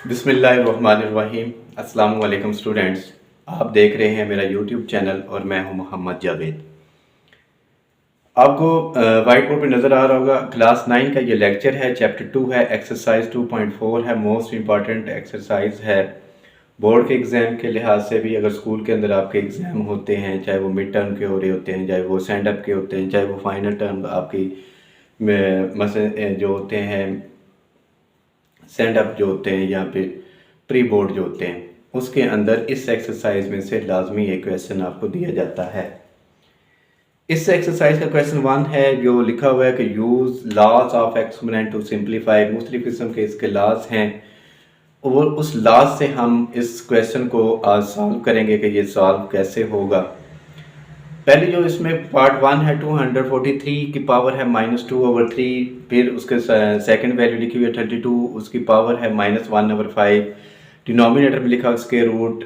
बिस्मिल्लाहिर्रहमानिर्रहीम। अस्सलाम वालेकुम स्टूडेंट्स, आप देख रहे हैं मेरा यूट्यूब चैनल और मैं हूं मोहम्मद जावेद। आपको वाइट बोर्ड पे नज़र आ रहा होगा क्लास 9 का ये लेक्चर है। चैप्टर 2 है, एक्सरसाइज 2.4 है, मोस्ट इम्पॉर्टेंट एक्सरसाइज है बोर्ड के एग्ज़ाम के लिहाज से भी। अगर स्कूल के अंदर आपके एग्ज़ाम होते हैं, चाहे वो मिड टर्म के हो रहे होते हैं, चाहे वो सेंड अप के होते हैं, चाहे वो फाइनल टर्म आपकी मसले जो होते हैं, सेंड अप जो होते हैं या फिर प्री बोर्ड जो होते हैं, उसके अंदर इस एक्सरसाइज में से लाजमी एक क्वेश्चन आपको दिया जाता है। इस एक्सरसाइज का क्वेश्चन 1 है जो लिखा हुआ है कि use laws of exponent to simplify. मुख्तलिफ किस्म के इसके लॉज हैं और उस लॉज से हम इस क्वेश्चन को आज सॉल्व करेंगे कि ये सॉल्व कैसे होगा। पहले जो इसमें पार्ट 1 है 243 की पावर है -2/3, फिर उसके सेकंड वैल्यू लिखी हुई है 32, उसकी पावर है -1/5। डिनोमिनेटर में लिखा स्क्वायर रूट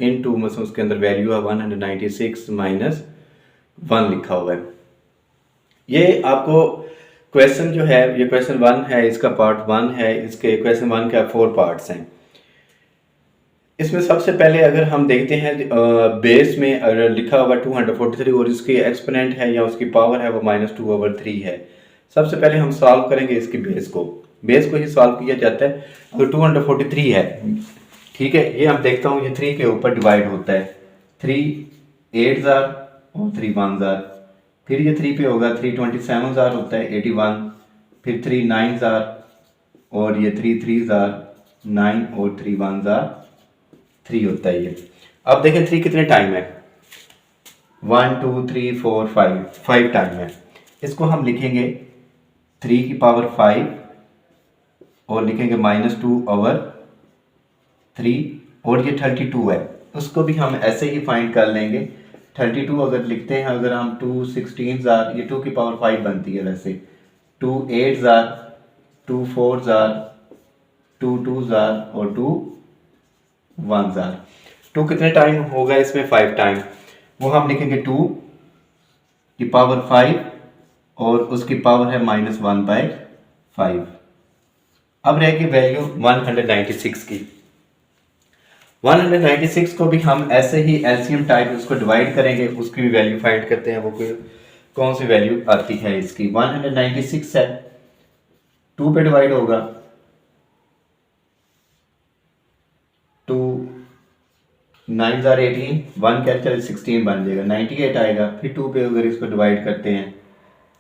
इनटू मतलब उसके अंदर वैल्यू है 196 -1 लिखा हुआ है। ये आपको क्वेश्चन जो है, ये क्वेश्चन 1 है, इसका पार्ट 1 है। इसके क्वेश्चन 1 का 4 पार्ट्स हैं। इसमें सबसे पहले अगर हम देखते हैं बेस में अगर लिखा हुआ 243 और इसकी एक्सपोनेंट है या उसकी पावर है वो -2/3 है। सबसे पहले हम सॉल्व करेंगे इसकी बेस को ही सॉल्व किया जाता है। अगर 243 है, ठीक है, ये हम देखता हूँ, ये 3 के ऊपर डिवाइड होता है। 3 8,000 और 3 1,000। फिर ये 3 पे होगा, 3 27,000 होता है 81। फिर 3 9,000 और ये 3 3,000 9 और 3 1,003 होता है ये। अब देखें 3 कितने टाइम है, 1 2 3 4 5 टाइम है। इसको हम लिखेंगे 3 की पावर 5 और लिखेंगे -2/3 और ये 32 है, उसको भी हम ऐसे ही फाइंड कर लेंगे। 32 अगर लिखते हैं, अगर हम 2 16,000, ये 2 की पावर 5 बनती है वैसे, 2 8,000 2 4,000 2 2,000 और 2 1,000। 2 कितने टाइम होगा इसमें, 5 टाइम। वो हम लिखेंगे 2 की पावर 5 और उसकी पावर है -1/5। अब रहेगी वैल्यू 196 की। 196 को भी हम ऐसे ही एलसीएम टाइप उसको डिवाइड करेंगे, उसकी भी वैल्यू फाइंड करते हैं। वो कौन सी वैल्यू आती है इसकी। 196 है, 2 पे डिवाइड होगा, 2 9,018, 1 कैंसिल 16 बन जाएगा, 98 आएगा। फिर 2 पे अगर इसको डिवाइड करते हैं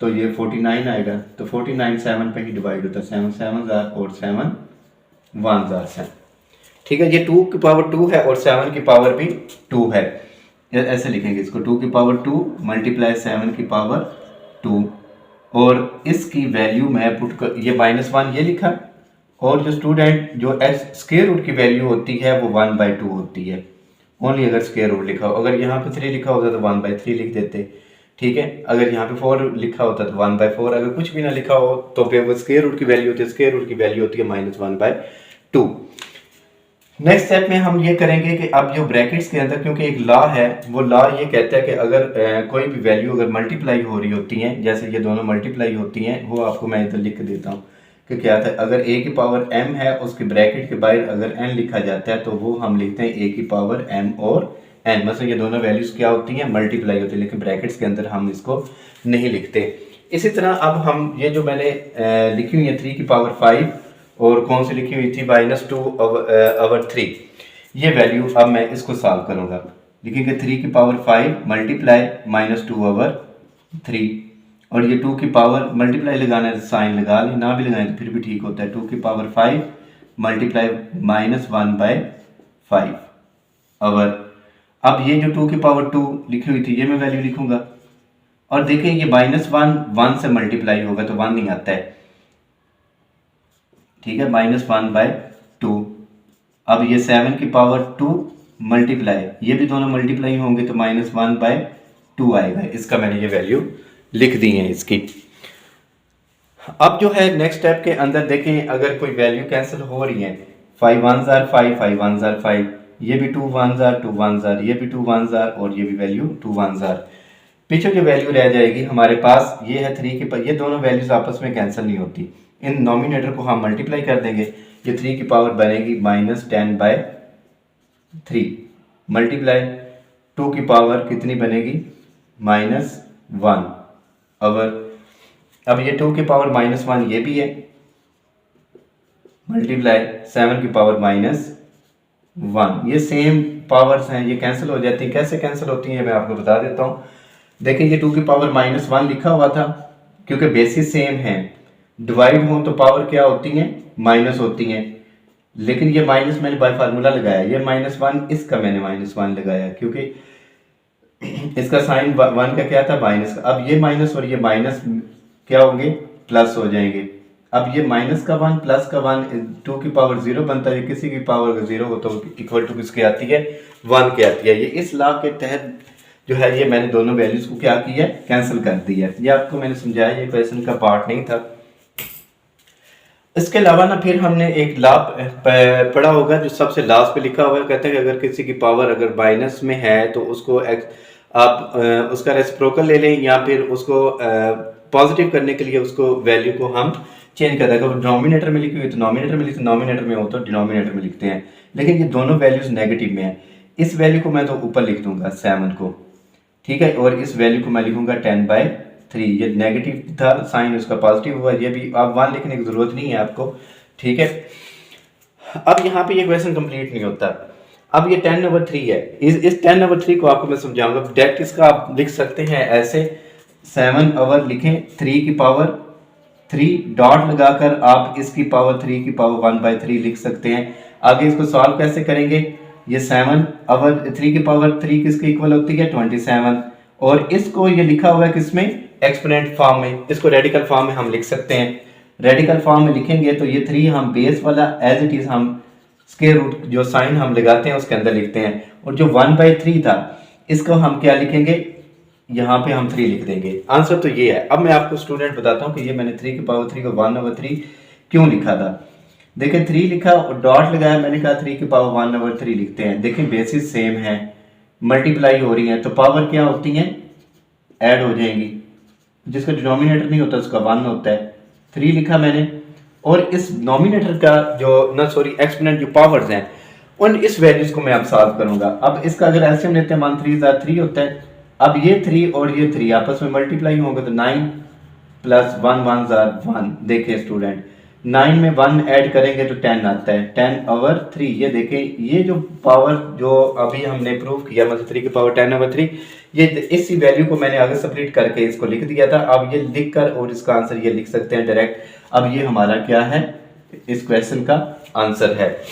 तो ये 49 आएगा। तो 49 7 पे ही डिवाइड होता है, 7 7,000 और 7 1,000 से। ठीक है, ये 2 की पावर 2 है और 7 की पावर भी 2 है। ऐसे लिखेंगे इसको, 2 की पावर 2 मल्टीप्लाई 7 की पावर 2 और इसकी वैल्यू मैं पुट कर, ये -1 ये लिखा। और जो स्टूडेंट जो स्क्वायर रूट की वैल्यू होती है वो 1/2 होती है, ओनली अगर स्क्वायर रूट लिखा हो। अगर यहाँ पे 3 लिखा होता तो 1/3 लिख देते, ठीक है। अगर यहाँ पे 4 लिखा होता तो 1/4, अगर कुछ भी ना लिखा हो तो फिर वो स्क्वायर रूट की वैल्यू होती है। स्क्वायर रूट की वैल्यू होती है -1/2। नेक्स्ट स्टेप में हम ये करेंगे कि अब जो ब्रैकेट्स के अंदर, क्योंकि एक लॉ है, वो लॉ ये कहता है कि अगर कोई भी वैल्यू अगर मल्टीप्लाई हो रही होती हैं, जैसे ये दोनों मल्टीप्लाई होती हैं, वो आपको मैं इधर लिख देता हूँ कि क्या था। अगर a की पावर m है, उसके ब्रैकेट के बाहर अगर n लिखा जाता है तो वो हम लिखते हैं a की पावर m और n। मतलब ये दोनों वैल्यूज क्या होती हैं, मल्टीप्लाई होती है, लेकिन ब्रैकेट्स के अंदर हम इसको नहीं लिखते। इसी तरह अब हम ये जो मैंने लिखी हुई है 3 की पावर 5 और कौन सी लिखी हुई थी -2/3, ये वैल्यू अब मैं इसको सॉल्व करूंगा। लिखेंगे 3 की पावर 5 मल्टीप्लाई -2/3 और ये 2 की पावर मल्टीप्लाई लगाना है साइन लगा लें, ना भी लगाएं तो फिर भी ठीक होता है। 2 की पावर 5 मल्टीप्लाई -1/5 और अब ये जो 2 की पावर 2 लिखी हुई थी ये मैं वैल्यू लिखूंगा। और देखें ये -1 से मल्टीप्लाई होगा तो 1 नहीं आता है, ठीक है, -1/2। अब ये 7 की पावर 2 मल्टीप्लाई, ये भी दोनों मल्टीप्लाई होंगे तो -1/2 आएगा। इसका मैंने ये वैल्यू लिख दी है इसकी। अब जो है नेक्स्ट स्टेप के अंदर देखें, अगर कोई वैल्यू कैंसिल हो रही है, 5 1,000 5 5 1,000 5, ये भी 2 1,000 2 1,000, ये भी 2 1,000 और ये भी वैल्यू 2 1,000। पीछे जो वैल्यू रह जाएगी हमारे पास ये है 3 के पर, ये दोनों वैल्यूज आपस में कैंसिल नहीं होती। इन नॉमिनेटर को हम मल्टीप्लाई कर देंगे, ये 3 की पावर बनेगी -10/3 मल्टीप्लाई 2 की पावर कितनी बनेगी -1 अवर। अब ये 2 की पावर -1 ये भी है मल्टीप्लाई 7 की पावर -1। ये सेम पावर्स हैं, ये कैंसिल हो जाती हैं। कैसे कैंसिल होती हैं मैं आपको बता देता हूँ। देखिए ये 2 की पावर -1 लिखा हुआ था क्योंकि बेसिस सेम है। डिवाइड हो तो पावर क्या होती हैं माइनस होती हैं, लेकिन ये माइनस मैंने बाय फार्मूला लगाया, ये -1 इसका मैंने -1 लगाया क्योंकि इसका साइन 1 का क्या था माइनस का। अब ये माइनस और ये माइनस क्या होंगे प्लस हो जाएंगे। अब ये माइनस का 1 प्लस का 1 2 की पावर 0 बनता है। किसी की पावर 0 हो तो इक्वल टू किसके आती है 1 के आती है। ये इस लॉ के तहत जो है ये मैंने दोनों वैल्यूज को क्या किया कैंसिल कर दिया। ये आपको मैंने समझाया, ये क्वेश्चन का पार्ट नहीं था। इसके अलावा ना फिर हमने एक लॉ पढ़ा होगा जो सबसे लास्ट पे लिखा हुआ है। कहते हैं कि अगर किसी की पावर अगर माइनस में है तो उसको आप उसका रेसिप्रोकल ले लें या फिर उसको पॉजिटिव करने के लिए उसको वैल्यू को हम चेंज कर दें। अगर डिनोमिनेटर में लिखी हुई तो डिनोमिनेटर में लिखते, डिनोमिनेटर में हो तो डिनोमिनेटर में लिखते हैं। लेकिन ये दोनों वैल्यूज नेगेटिव में है। इस वैल्यू को मैं तो ऊपर लिख दूंगा 7 को, ठीक है, और इस वैल्यू को मैं लिखूंगा 10/3। ये नेगेटिव था, साइन उसका पॉजिटिव हुआ। ये भी आप 1 लिखने की जरूरत नहीं है आपको, ठीक है। अब यहाँ पे ये क्वेश्चन कंप्लीट नहीं होता। अब ये 10/3 है। इस 10/3 को आपको मैं समझाऊंगा। डायरेक्ट इसका आप लिख सकते हैं ऐसे 7 लिखें 3 की पावर 3 डॉट लगाकर आप इसकी पावर 3 की पावर 1/3 लिख सकते हैं। आगे इसको सॉल्व कैसे करेंगे, ये 3 की पावर 3 किसके इक्वल होती है 27, और इसको ये लिखा हुआ है किसमें एक्सपोनेंट फॉर्म में। इसको रेडिकल फॉर्म में हम लिख सकते हैं। रेडिकल फॉर्म में लिखेंगे तो ये 3 हम बेस वाला एज इट इज हम स्क्वायर रूट जो साइन हम लगाते हैं उसके अंदर लिखते हैं, और जो 1/3 था इसको हम क्या लिखेंगे यहाँ पे हम 3 लिख देंगे। आंसर तो ये है। अब मैं आपको स्टूडेंट बताता हूँ कि ये मैंने 3 की पावर 3 को 1/3 क्यों लिखा था। देखिए 3 लिखा और डॉट लगाया, मैंने कहा 3 की पावर 1/3 लिखते हैं। देखिए बेसिस सेम है, मल्टीप्लाई हो रही है तो पावर क्या होती है ऐड हो जाएंगी। जिसका डिनोमिनेटर नहीं होता उसका 1 होता है। 3 लिखा मैंने, और इस नॉमिनेटर का जो एक्सपोनेंट जो पावर्स हैं उन इस वैल्यूज को मैं अब सॉल्व करूंगा। अब इसका अगर एलसीएम लेते हैं 1 3 3 होता है। अब ये 3 और ये 3 आपस में मल्टीप्लाई होंगे तो 9 + 1 1 1। देखिए स्टूडेंट 9 में 1 ऐड करेंगे तो 10 आता है 10/3। ये देखें ये जो पावर जो अभी हमने प्रूव किया मतलब 3 की पावर 10/3, ये इसी वैल्यू को मैंने आगे सब्ट्रैक्ट करके इसको लिख दिया था। अब ये लिख कर और इसका आंसर ये लिख सकते हैं डायरेक्ट। अब ये हमारा क्या है इस क्वेश्चन का आंसर है।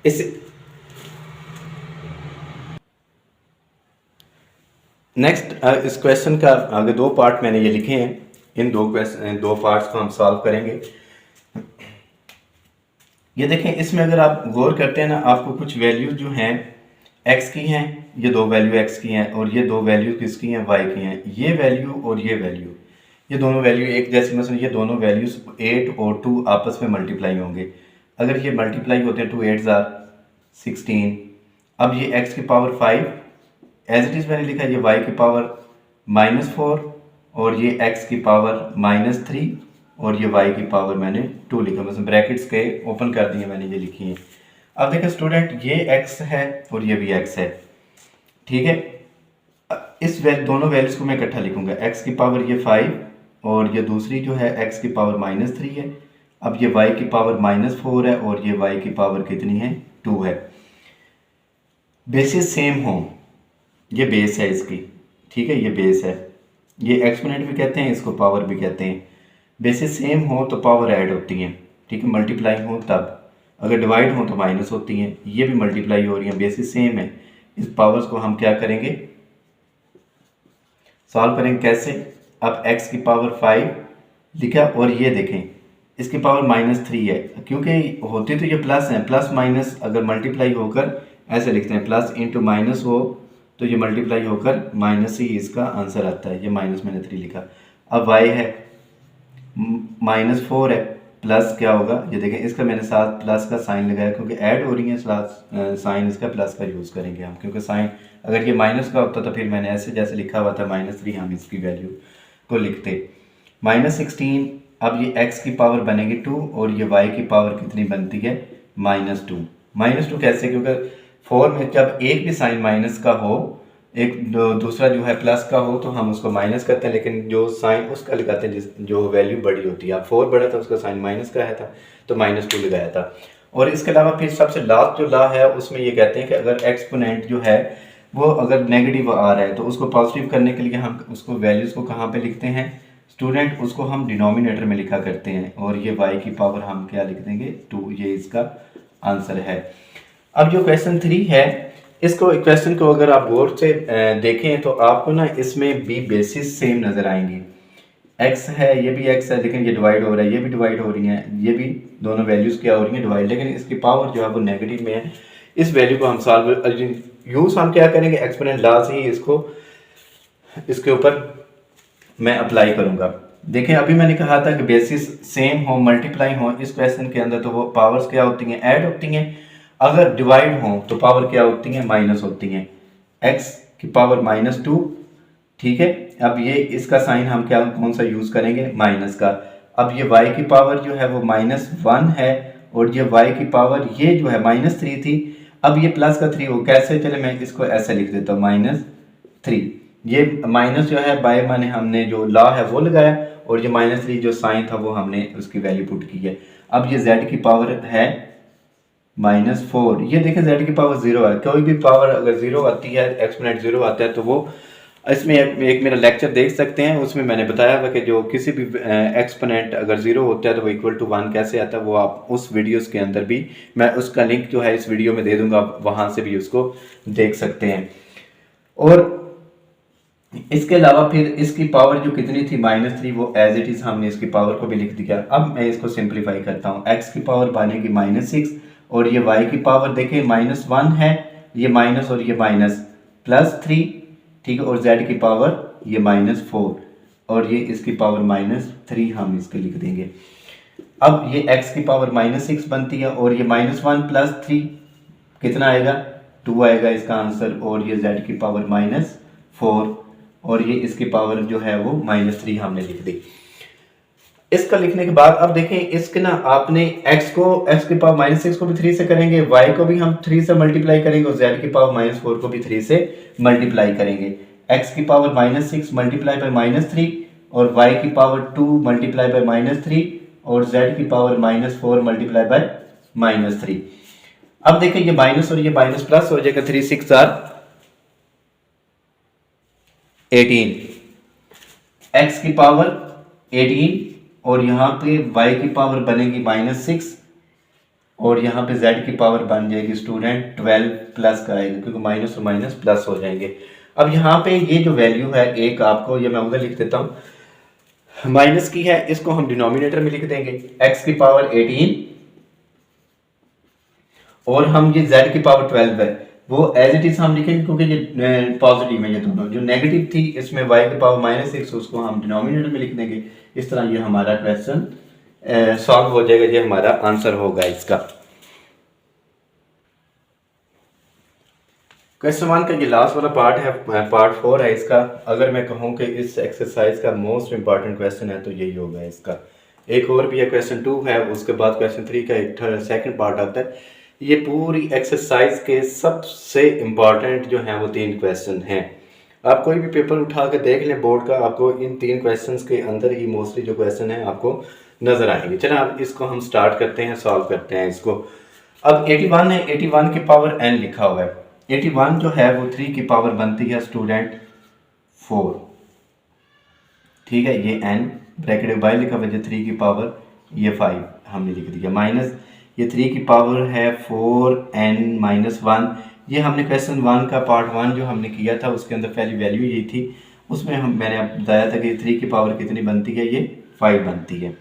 इस नेक्स्ट इस क्वेश्चन का आगे 2 पार्ट मैंने ये लिखे हैं। इन 2 पार्ट्स को हम सॉल्व करेंगे। ये देखें इसमें अगर आप गौर करते हैं ना आपको कुछ वैल्यू जो हैं x की हैं, ये 2 वैल्यू x की हैं, और ये 2 वैल्यू किसकी हैं y की हैं। ये वैल्यू और ये वैल्यू, ये दोनों वैल्यू एक जैसे मतलब ये दोनों वैल्यूज 8 और 2 आपस में मल्टीप्लाई होंगे। अगर ये मल्टीप्लाई होते हैं 2 8 = 16। अब ये x की पावर 5 एज इट इज मैंने लिखा, ये y की पावर -4 और ये x की पावर -3 और ये y की पावर मैंने 2 लिखा, मतलब ब्रैकेट्स के ओपन कर दिए मैंने, ये लिखी है। अब देखिए स्टूडेंट ये x है और ये भी x है, ठीक है। इस दोनों वैल्यूज को मैं इकट्ठा लिखूंगा। x की पावर ये 5 और ये दूसरी जो है x की पावर -3 है। अब ये y की पावर -4 है और ये y की पावर कितनी है 2 है। बेसिस सेम हो, ये बेस है इसकी, ठीक है, ये बेस है। ये एक्सपोनेंट भी कहते हैं, इसको पावर भी कहते हैं। बेसिस सेम हो तो पावर ऐड होती हैं, ठीक है, मल्टीप्लाई हो तब। अगर डिवाइड हो तो माइनस होती हैं। ये भी मल्टीप्लाई हो रही हैं, बेसिस सेम है। इस पावर्स को हम क्या करेंगे सॉल्व करेंगे कैसे। अब x की पावर 5 लिखा और ये देखें इसकी पावर -3 है, क्योंकि होती तो ये प्लस है, प्लस माइनस अगर मल्टीप्लाई होकर ऐसे लिखते हैं प्लस इंटू माइनस हो तो ये मल्टीप्लाई होकर माइनस ही इसका आंसर आता है। ये माइनस मैंने 3 लिखा। अब y है -4 है, प्लस क्या होगा ये देखें, इसका मैंने साथ प्लस का साइन लगाया क्योंकि ऐड हो रही है, साइन इसका प्लस का यूज़ करेंगे हम, क्योंकि साइन अगर ये माइनस का होता तो फिर मैंने ऐसे जैसे लिखा हुआ था -3 हम इसकी वैल्यू को लिखते। -16 अब ये x की पावर बनेगी 2 और ये y की पावर कितनी बनती है -2। -2 कैसे, क्योंकि 4 में जब एक भी साइन माइनस का हो, एक दूसरा जो है प्लस का हो, तो हम उसको माइनस करते हैं, लेकिन जो साइन उसका लगाते हैं जो वैल्यू बड़ी होती है। अब 4 बड़ा था, उसका साइन माइनस का है था, तो -2 लगाया था। और इसके अलावा फिर सबसे लास्ट जो ला है उसमें ये कहते हैं कि अगर एक्सपोनेंट जो है वो अगर नेगेटिव आ रहा है तो उसको पॉजिटिव करने के लिए हम उसको वैल्यूज़ को कहाँ पे लिखते हैं स्टूडेंट, उसको हम डिनोमिनेटर में लिखा करते हैं, और ये y की पावर हम क्या लिख देंगे 2। ये इसका आंसर है। अब जो क्वेश्चन 3 है, इसको क्वेश्चन को अगर आप गौर से देखें तो आपको ना इसमें भी बेसिस सेम नज़र आएंगी। x है, ये भी x है, लेकिन ये डिवाइड हो रहा है, ये भी डिवाइड हो रही है, ये भी दोनों वैल्यूज़ क्या हो रही हैं डिवाइड, लेकिन इसकी पावर जो है वो नेगेटिव में है। इस वैल्यू को हम सॉल्व यूज़ हम क्या करेंगे, एक्सपोनेंट लॉ से ही इसको इसके ऊपर मैं अप्लाई करूंगा। देखें अभी मैंने कहा था कि बेसिस सेम हो, मल्टीप्लाई हो, इस क्वेश्चन के अंदर तो वो पावर्स क्या होती हैं, ऐड होती हैं। अगर डिवाइड हो तो पावर क्या होती हैं, माइनस होती हैं। x की पावर -2, ठीक है। अब ये इसका साइन हम क्या कौन सा यूज़ करेंगे, माइनस का। अब ये y की पावर जो है वो -1 है, और ये y की पावर ये जो है -3 थी, अब ये प्लस का 3 हो, कैसे, चले मैं इसको ऐसे लिख देता हूँ -3। ये माइनस जो है बाय माने हमने जो लॉ है वो लगाया, और ये -3 जो साइन था वो हमने उसकी वैल्यू पुट की है। अब ये z की पावर है -4। ये देखें z की पावर 0 है, कोई भी पावर अगर 0 आती है, एक्सपोनेंट 0 आता है, तो वो इसमें एक मेरा लेक्चर देख सकते हैं, उसमें मैंने बताया हुआ कि जो किसी भी एक्सपोनेंट अगर 0 होता है तो वो इक्वल टू 1 कैसे आता है, वो आप उस वीडियोस के अंदर भी मैं उसका लिंक जो है इस वीडियो में दे दूंगा, आप वहां से भी उसको देख सकते हैं। और इसके अलावा फिर इसकी पावर जो कितनी थी -3, वो एज इट इज हमने इसकी पावर को भी लिख दिया। अब मैं इसको सिंप्लीफाई करता हूँ, x की पावर बनेगी -6, और ये y की पावर देखें -1 है, ये माइनस और ये माइनस +3, ठीक है, और z की पावर ये -4, और ये इसकी पावर -3 हम इसके लिख देंगे। अब ये x की पावर -6 बनती है, और ये -1 + 3 कितना आएगा, 2 आएगा इसका आंसर, और ये z की पावर -4, और ये इसकी पावर जो है वो -3 हमने लिख दी। इसका लिखने के बाद अब देखें इसके ना आपने x की पावर -6 को भी 3 से करेंगे, y को भी हम 3 से मल्टीप्लाई करेंगे, और z की पावर -4 को भी 3 से मल्टीप्लाई करेंगे। x की पावर -6 मल्टीप्लाई बाय -3, और y की पावर 2 मल्टीप्लाई बाय -3, और z की पावर -4 मल्टीप्लाई बाय -3। अब देखें ये माइनस और ये माइनस प्लस हो जाएगा, 3 6 18, x की पावर 18, और यहाँ पे y की पावर बनेगी -6, और यहाँ पे z की पावर बन जाएगी स्टूडेंट 12 प्लस का आएगा, क्योंकि माइनस और माइनस प्लस हो जाएंगे। अब यहाँ पे ये जो वैल्यू है एक आपको, ये मैं उधर लिख देता हूँ, माइनस की है, इसको हम डिनोमिनेटर में लिख देंगे, x की पावर 18, और हम ये z की पावर 12 है वो एज इट इज हम लिखेंगे, क्योंकि ये पॉजिटिव है, ये दोनों जो नेगेटिव थी इसमें y की पावर -6 उसको हम डिनोमिनेटर में लिख देंगे। इस तरह ये हमारा क्वेश्चन सॉल्व हो जाएगा, ये हमारा आंसर होगा इसका। क्वेश्चन 1 का ये लास्ट वाला पार्ट है, पार्ट 4 है इसका। अगर मैं कहूँ कि इस एक्सरसाइज का मोस्ट इंपॉर्टेंट क्वेश्चन है तो यही होगा इसका। एक और भी है, क्वेश्चन 2 है, उसके बाद क्वेश्चन 3 का एक सेकंड पार्ट आता है। ये पूरी एक्सरसाइज के सबसे इम्पॉर्टेंट जो हैं वो 3 क्वेश्चन हैं। आप कोई भी पेपर उठा के देख लें बोर्ड का, आपको इन 3 क्वेश्चंस के अंदर ही मोस्टली जो क्वेश्चन हैं आपको नज़र आएंगे। चलिए अब इसको हम स्टार्ट करते हैं, सॉल्व करते हैं इसको। अब 81 है, 81 की पावर n लिखा हुआ है। 81 जो है वो 3 की पावर बनती है स्टूडेंट 4, ठीक है, ये n ब्रैकेट बाय लिखा हुआ है, 3 की पावर ये 5 हमने लिख दिया, माइनस ये 3 की पावर है 4n-1। ये हमने क्वेश्चन 1 का पार्ट 1 जो हमने किया था उसके अंदर पहली वैल्यू यही थी, उसमें मैंने बताया था कि 3 की पावर कितनी बनती है, ये 5 बनती है,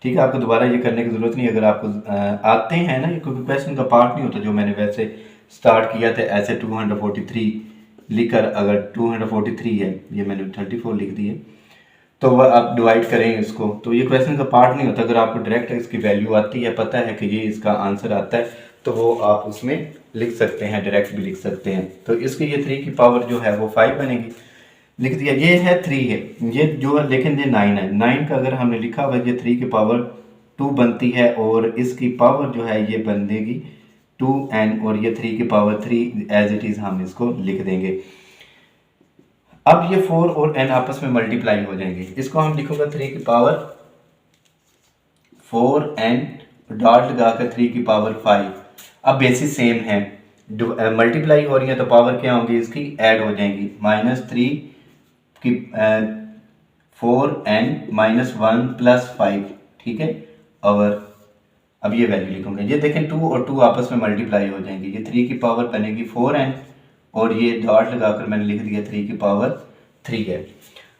ठीक है। आपको दोबारा ये करने की ज़रूरत नहीं, अगर आपको आते हैं ना, क्योंकि क्वेश्चन का पार्ट नहीं होता जो मैंने वैसे स्टार्ट किया था ऐसे 243 लिखकर, अगर 243 है, ये मैंने 34 लिख दिए, तो वह आप डिवाइड करें इसको, तो ये क्वेश्चन का पार्ट नहीं होता। अगर आपको डायरेक्ट इसकी वैल्यू आती है, पता है कि ये इसका आंसर आता है, तो वो आप उसमें लिख सकते हैं, डायरेक्ट भी लिख सकते हैं। तो इसकी ये 3 की पावर जो है वो 5 बनेगी। लिख दिया। ये है 3 है, ये जो है लेकिन ये 9 है। 9 का अगर हमने लिखा हुआ ये 3 की पावर 2 बनती है और इसकी पावर जो है ये बनेगी 2n और ये 3 की पावर 3 एज इट इज़ हम इसको लिख देंगे। अब ये 4 और n आपस में मल्टीप्लाई हो जाएंगे। इसको हम लिखूंगा 3 की पावर 4n डॉट लगाकर 3 की पावर 5। अब बेसिस सेम है, मल्टीप्लाई हो रही है तो पावर क्या होंगी इसकी ऐड हो जाएंगी। -3 की 4n -1 + 5, ठीक है। और अब ये वैल्यू लिखूंगा, ये देखें 2 और 2 आपस में मल्टीप्लाई हो जाएंगे। ये 3 की पावर बनेगी 4n और ये डॉट लगाकर मैंने लिख दिया 3 की पावर 3 है।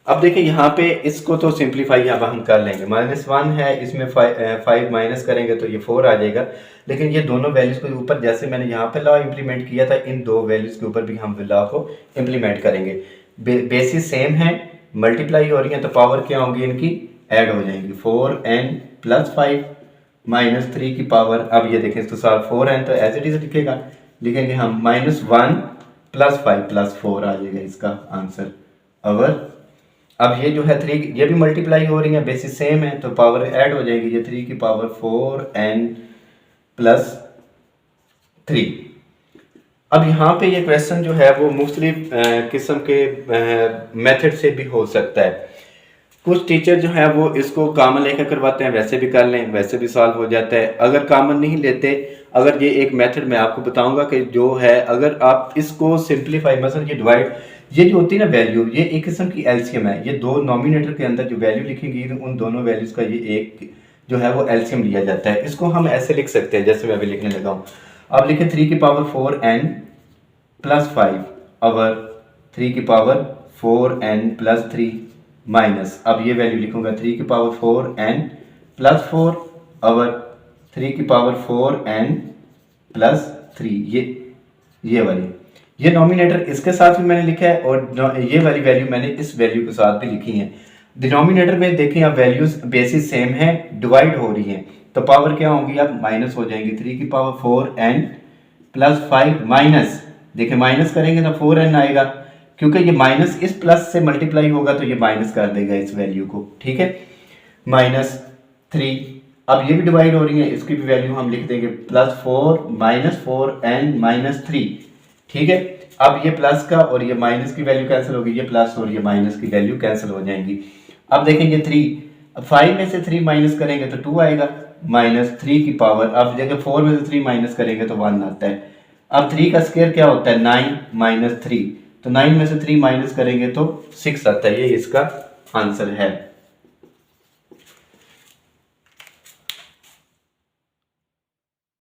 अब देखिए यहाँ पे इसको तो सिंप्लीफाई अब हम कर लेंगे। -1 है, इसमें 5 माइनस करेंगे तो ये 4 आ जाएगा। लेकिन ये दोनों वैल्यूज़ के ऊपर जैसे मैंने यहाँ पे लॉ इम्प्लीमेंट किया था, इन दो वैल्यूज़ के ऊपर भी हम लॉ को इम्प्लीमेंट करेंगे। बेसिस सेम है, मल्टीप्लाई हो रही है तो पावर क्या होंगी इनकी ऐड हो जाएंगी। 4n + 5 -3 की पावर, अब ये देखें तो सार 4n तो एज इट इज लिखेंगे हम -1 + 5 + 4 आ जाएगा इसका आंसर। अब ये जो है 3 ये भी मल्टीप्लाई हो रही है, बेसिस सेम है तो पावर ऐड हो जाएगी। ये 3 की पावर 4n + 3। अब यहाँ पे ये क्वेश्चन जो है वो मुख्तलिफ किस्म के मेथड से भी हो सकता है। कुछ टीचर जो है वो इसको कॉमन लेकर करवाते हैं, वैसे भी कर लें, वैसे भी सॉल्व हो जाता है। अगर कॉमन नहीं लेते, अगर ये एक मेथड मैं आपको बताऊंगा कि जो है अगर आप इसको सिंप्लीफाई, मतलब ये डिवाइड, ये जो होती है ना वैल्यू, ये एक किस्म की एलसीएम है। ये दो नॉमिनेटर के अंदर जो वैल्यू लिखेंगी उन दोनों वैल्यूज का ये एक जो है वो एलसीएम लिया जाता है। इसको हम ऐसे लिख सकते हैं जैसे मैं अभी लिखने लगा हूँ। अब लिखे 3 की पावर 4n + 5 और 3 की पावर 4n + 3 माइनस, अब ये वैल्यू लिखूंगा 3 की पावर 4n + 4 और 3 की पावर 4n + 3, ये वाली, ये नॉमिनेटर इसके साथ भी मैंने लिखा है और ये वाली वैल्यू मैंने इस वैल्यू के साथ भी लिखी है। डिनोमिनेटर में देखें अब वैल्यूज बेसिस सेम है, डिवाइड हो रही हैं तो पावर क्या होगी अब माइनस हो जाएंगी। 3 की पावर 4n + 5 माइनस, देखें माइनस करेंगे तो 4n आएगा, क्योंकि ये माइनस इस प्लस से मल्टीप्लाई होगा तो ये माइनस कर देगा इस वैल्यू को, ठीक है। -3, अब ये भी डिवाइड हो रही है, इसकी भी वैल्यू हम लिख देंगे +4 -4n - 3, ठीक है। अब ये प्लस का और ये माइनस की वैल्यू कैंसिल होगी, ये प्लस और ये माइनस की वैल्यू कैंसिल हो जाएंगी। अब देखेंगे 3, अब 5 में से 3 माइनस करेंगे तो 2 आएगा। -3 की पावर, अब जगह 4 में से 3 माइनस करेंगे तो 1 आता है। अब 3 का स्क्वायर क्या होता है 9 - 3, तो 9 में से 3 माइनस करेंगे तो 6 आता है। ये इसका आंसर है।